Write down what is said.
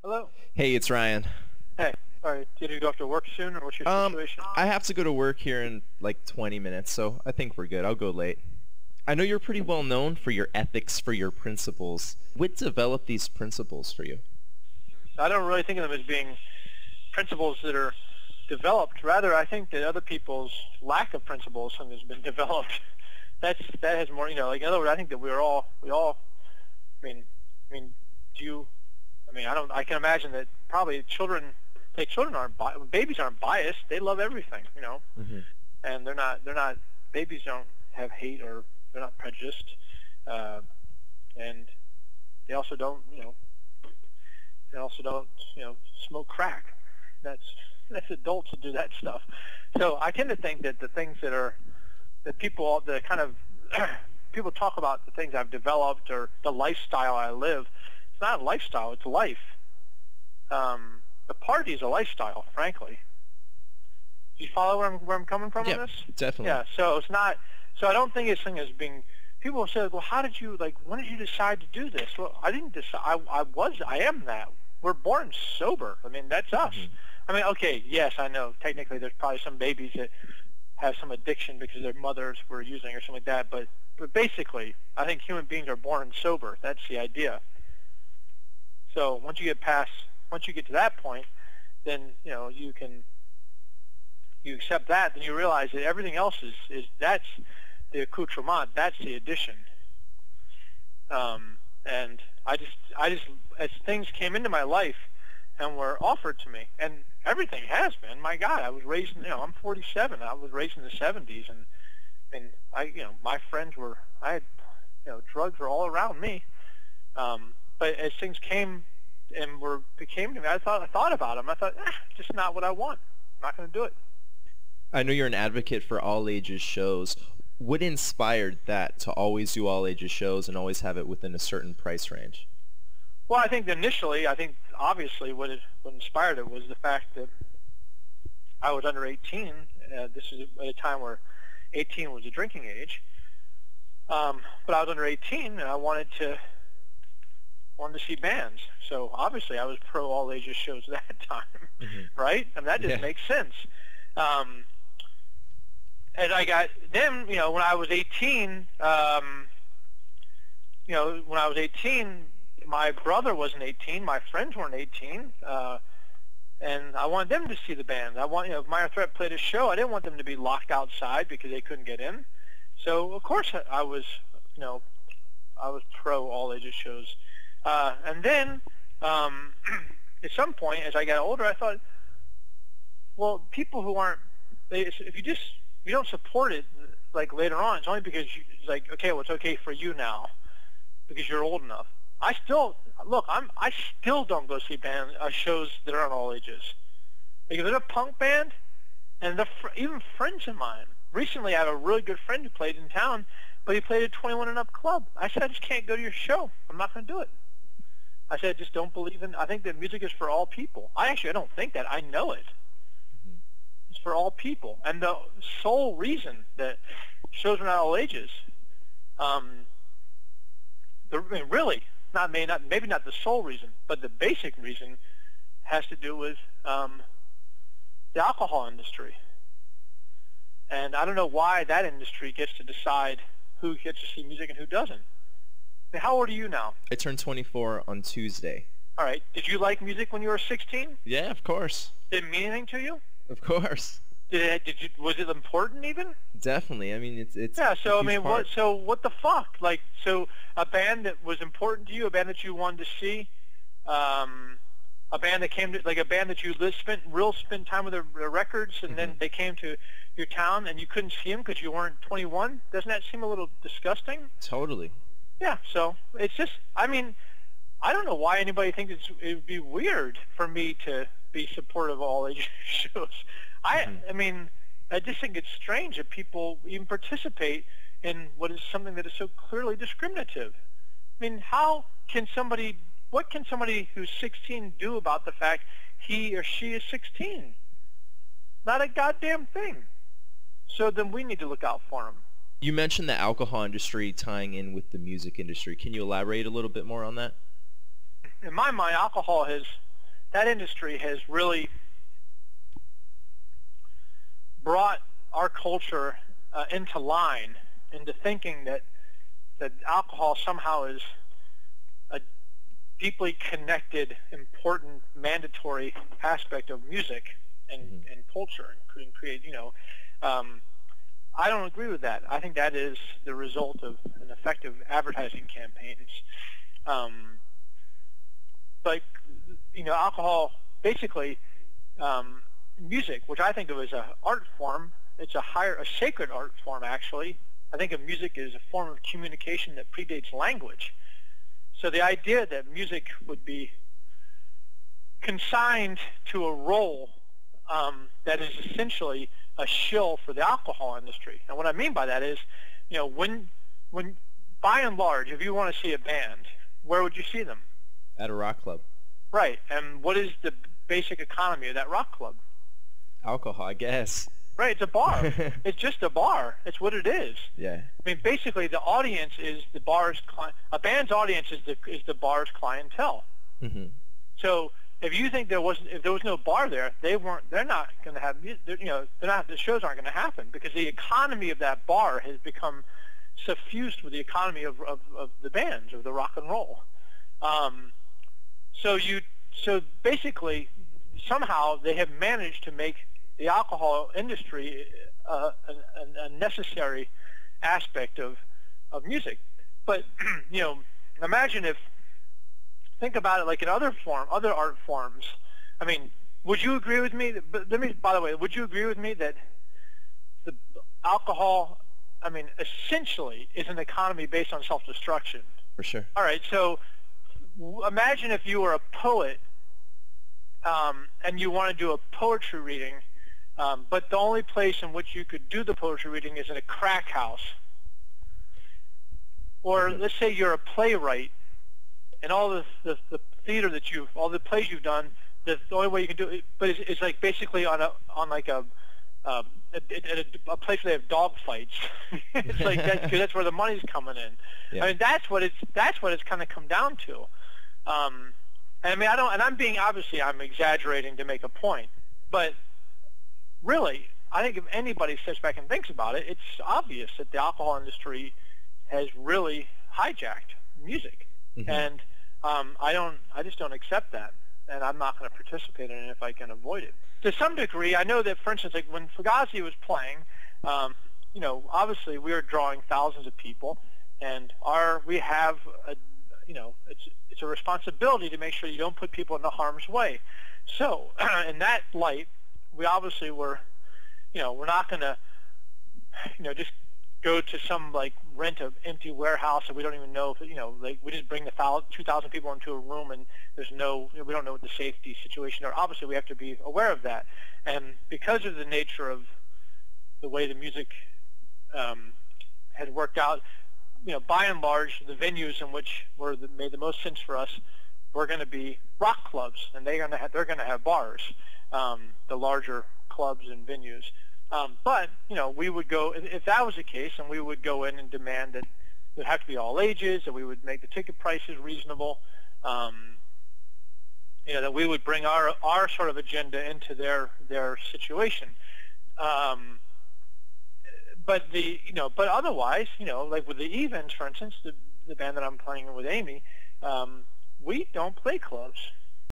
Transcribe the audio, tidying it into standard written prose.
Hello. Hey, it's Ryan. Hey. All right. Did you go off to work soon, or what's your situation? I have to go to work here in like 20 minutes, so I think we're good. I'll go late. I know you're pretty well known for your ethics, for your principles. What developed these principles for you? I don't really think of them as being principles that are developed. Rather, I think that other people's lack of principles has been developed. That has more. Like in other words, I think that we all. I mean, do you? I mean, I don't. I can imagine that probably children. Children aren't babies aren't biased. They love everything. Hmm. And they're not. Babies don't have hate, or they're not prejudiced, and they also don't. They also don't, smoke crack. That's adults who do that stuff. So I tend to think that the things that people, the kind of people talk about the things I've developed or the lifestyle I live. It's not a lifestyle; it's life. The party is a lifestyle, frankly. Do you follow where I'm coming from on Yeah, this? definitely. Yeah. So it's not. So I don't think this thing is being. People say, well, how did you when did you decide to do this? Well, I didn't decide. I am that. We're born sober. I mean, that's us. Hmm. I mean, okay, yes, I know. Technically, there's probably some babies that have some addiction because their mothers were using or something like that. But basically, I think human beings are born sober. That's the idea. So once you get to that point, then you accept that. Then you realize that everything else is that's the accoutrement. That's the addition. And I just as things came into my life and were offered to me, and everything has been. My God, I was raised. I'm 47. I was raised in the 70s, and my friends were. I had, drugs were all around me. But as things came and became to me, I thought about them. I thought, just not what I want. I'm not going to do it. I know you're an advocate for all ages shows. What inspired that to always do all ages shows and always have it within a certain price range? Well, I think obviously what inspired it was the fact that I was under 18. This is at a time where 18 was the drinking age. But I was under 18, and I wanted to see bands. So obviously I was pro all ages shows at that time, Hmm. right? I mean, that just makes sense. And I got then, when I was 18, my brother wasn't 18, my friends weren't 18, and I wanted them to see the band. If Minor Threat played a show, I didn't want them to be locked outside because they couldn't get in. So of course I was pro all ages shows. And then at some point, as I got older, I thought, well, people who aren't, if you don't support it, like later on, it's only because it's like, okay, well, it's okay for you now because you're old enough. I still don't go see shows that are on all ages. Like if there's a punk band, and even friends of mine. Recently, I have a really good friend who played in town, but he played a 21 and up club. I said, I just can't go to your show. I'm not going to do it. I said, I just don't believe in. I think that music is for all people. I don't think that. I know it. It's for all people. And the sole reason that shows are not all ages, really, maybe not the sole reason, but the basic reason has to do with the alcohol industry. And I don't know why that industry gets to decide who gets to see music and who doesn't. I mean, how old are you now? I turned 24 on Tuesday. All right. Did you like music when you were 16? Yeah, of course. Did it mean anything to you? Of course. Was it important even? Definitely. I mean, it's yeah. So a huge part. What the fuck? Like, so a band that was important to you, a band that you wanted to see, a band that came to, like a band that you spent time with their records, and then they came to your town and you couldn't see them because you weren't 21. Doesn't that seem a little disgusting? Totally. Yeah. So it's just, I mean, I don't know why anybody thinks it would be weird for me to be supportive of all age shows. I mean, I just think it's strange that people even participate in what is something that is so clearly discriminative. I mean, what can somebody who's 16 do about the fact he or she is 16? Not a goddamn thing. So then we need to look out for them. You mentioned the alcohol industry tying in with the music industry. Can you elaborate a little bit more on that? In my mind, alcohol has that industry has really brought our culture into line, into thinking that alcohol somehow is a deeply connected, important, mandatory aspect of music and culture and create, I don't agree with that. I think that is the result of an effective advertising campaigns. But, alcohol, basically, music, which I think of as an art form, it's a sacred art form, actually. I think of music as a form of communication that predates language. So the idea that music would be consigned to a role that is essentially a shill for the alcohol industry. And what I mean by that is, when by and large, if you want to see a band, where would you see them? At a rock club. Right. And what is the basic economy of that rock club? Alcohol, I guess. Right. It's a bar. It's just a bar. It's what it is. Yeah. I mean, basically, the audience is the bar's a band's audience is the bar's clientele. Mm-hmm. So if you think if there was no bar there, they're not going to have, the shows aren't going to happen, because the economy of that bar has become suffused with the economy of the bands, of the rock and roll. So basically, somehow they have managed to make the alcohol industry a necessary aspect of music. But imagine think about it like in other art forms. I mean, would you agree with me? By the way, would you agree with me that the alcohol, essentially is an economy based on self-destruction? For sure. All right, so imagine if you were a poet and you want to do a poetry reading, but the only place in which you could do the poetry reading is in a crack house. Or let's say you're a playwright, and all the theater all the plays you've done, the only way you can do it, but it's like basically on a place where they have dog fights. It's like that, because that's where the money's coming in. Yeah. I mean, that's what it's kind of come down to. I'm exaggerating to make a point, but really, I think if anybody steps back and thinks about it, it's obvious that the alcohol industry has really hijacked music, and I just don't accept that, and I'm not going to participate in it if I can avoid it. To some degree, I know that, for instance, like when Fugazi was playing, obviously we are drawing thousands of people, and we have it's a responsibility to make sure you don't put people into harm's way. So in that light, we obviously we're not going to just go to some rent an empty warehouse and we don't even know if we just bring 2,000 people into a room and we don't know what the safety situation are. Obviously we have to be aware of that, and because of the nature of the way the music had worked out, by and large, the venues in which made the most sense for us were going to be rock clubs, and they're going to have bars, the larger clubs and venues. But we would go, if that was the case, and we would go in and demand that it would have to be all ages, that we would make the ticket prices reasonable, that we would bring our sort of agenda into their situation. But otherwise, like with the Evens, for instance, the band that I'm playing with Amy, we don't play clubs.